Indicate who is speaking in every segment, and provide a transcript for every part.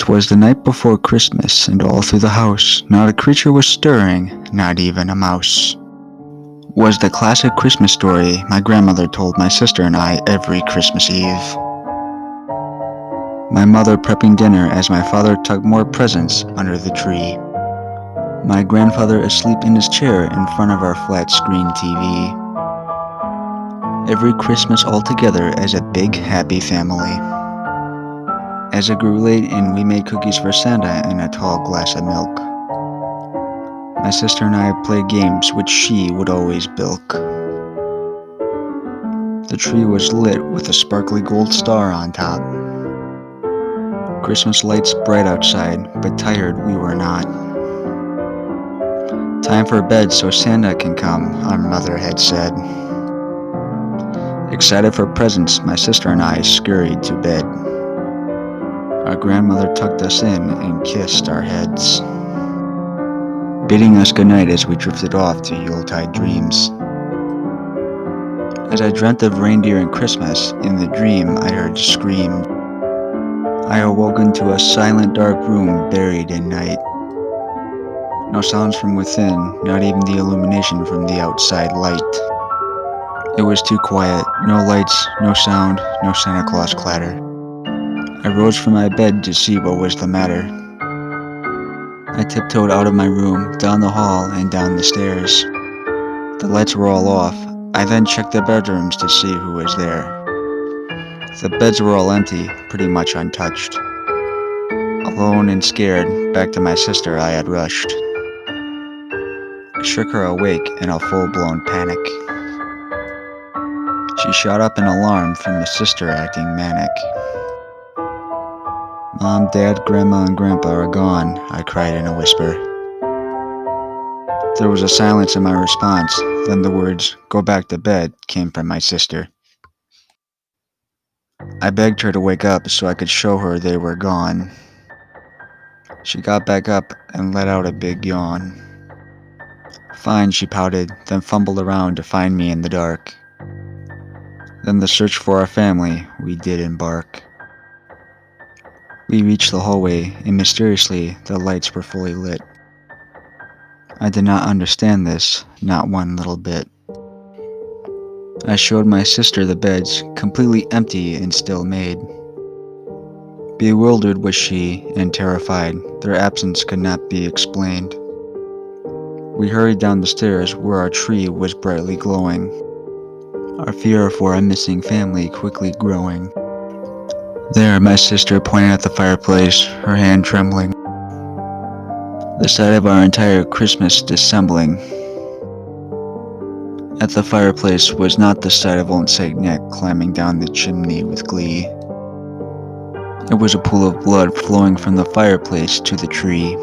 Speaker 1: 'Twas the night before Christmas, and all through the house not a creature was stirring, not even a mouse. Was the classic Christmas story my grandmother told my sister and I every Christmas Eve. My mother prepping dinner as my father tucked more presents under the tree. My grandfather asleep in his chair in front of our flat screen TV. Every Christmas all together as a big happy family. As it grew late and we made cookies for Santa and a tall glass of milk. My sister and I played games which she would always bilk. The tree was lit with a sparkly gold star on top. Christmas lights bright outside, but tired we were not. Time for bed so Santa can come, our mother had said. Excited for presents, my sister and I scurried to bed. Our grandmother tucked us in and kissed our heads, bidding us goodnight as we drifted off to Yuletide dreams. As I dreamt of reindeer and Christmas, in the dream I heard screams. I awoke into a silent dark room buried in night. No sounds from within, not even the illumination from the outside light. It was too quiet, no lights, no sound, no Santa Claus clatter. I rose from my bed to see what was the matter. I tiptoed out of my room, down the hall, and down the stairs. The lights were all off. I then checked the bedrooms to see who was there. The beds were all empty, pretty much untouched. Alone and scared, back to my sister I had rushed. I shook her awake in a full-blown panic. She shot up in alarm from the sister acting manic. Mom, Dad, Grandma, and Grandpa are gone, I cried in a whisper. There was a silence in my response, then the words, "Go back to bed," came from my sister. I begged her to wake up so I could show her they were gone. She got back up and let out a big yawn. Fine, she pouted, then fumbled around to find me in the dark. Then the search for our family, we did embark. We reached the hallway, and mysteriously, the lights were fully lit. I did not understand this, not one little bit. I showed my sister the beds, completely empty and still made. Bewildered was she, and terrified, their absence could not be explained. We hurried down the stairs where our tree was brightly glowing, our fear for our missing family quickly growing. There, my sister pointed at the fireplace, her hand trembling. The sight of our entire Christmas dissembling. At the fireplace was not the sight of old Saint Nick climbing down the chimney with glee. It was a pool of blood flowing from the fireplace to the tree.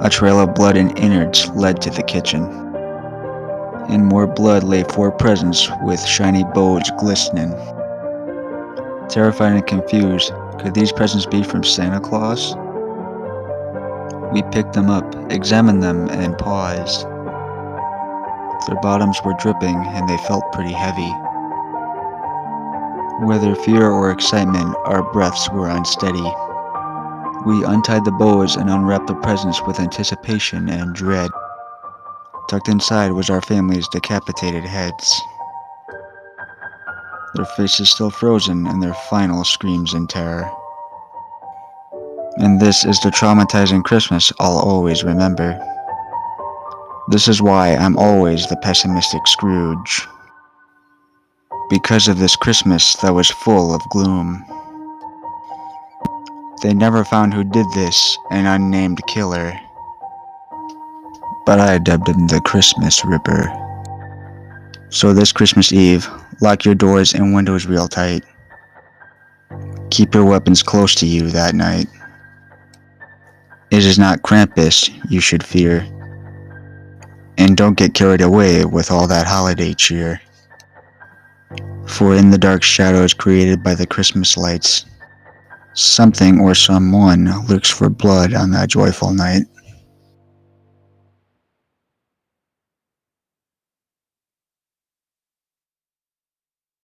Speaker 1: A trail of blood and innards led to the kitchen. And more blood lay 4 presents with shiny bows glistening. Terrified and confused, could these presents be from Santa Claus? We picked them up, examined them, and paused. Their bottoms were dripping, and they felt pretty heavy. Whether fear or excitement, our breaths were unsteady. We untied the bows and unwrapped the presents with anticipation and dread. Tucked inside was our family's decapitated heads, their faces still frozen in their final screams in terror. And this is the traumatizing Christmas I'll always remember. This is why I'm always the pessimistic Scrooge. Because of this Christmas that was full of gloom. They never found who did this, an unnamed killer. But I dubbed him the Christmas Ripper. So this Christmas Eve, lock your doors and windows real tight. Keep your weapons close to you that night. It is not Krampus you should fear. And don't get carried away with all that holiday cheer. For in the dark shadows created by the Christmas lights, something or someone looks for blood on that joyful night.